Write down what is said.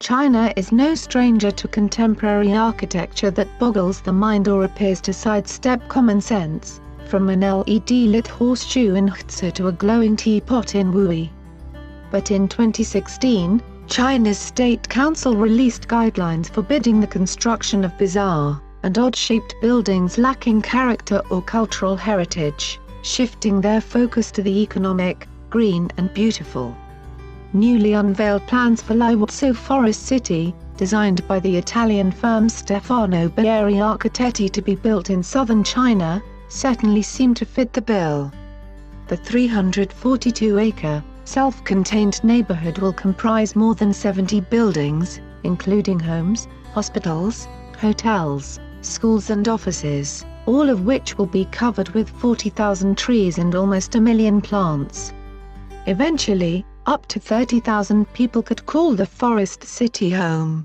China is no stranger to contemporary architecture that boggles the mind or appears to sidestep common sense, from an LED-lit horseshoe in Huzhou to a glowing teapot in Wuxi. But in 2016, China's State Council released guidelines forbidding the construction of bizarre and odd-shaped buildings lacking character or cultural heritage, shifting their focus to the economic, green and beautiful. Newly unveiled plans for Wuxi Forest City, designed by the Italian firm Stefano Bieri Architetti to be built in southern China, certainly seem to fit the bill. The 342-acre, self-contained neighborhood will comprise more than 70 buildings, including homes, hospitals, hotels, schools and offices, all of which will be covered with 40,000 trees and almost 1 million plants. Eventually, up to 30,000 people could call the forest city home.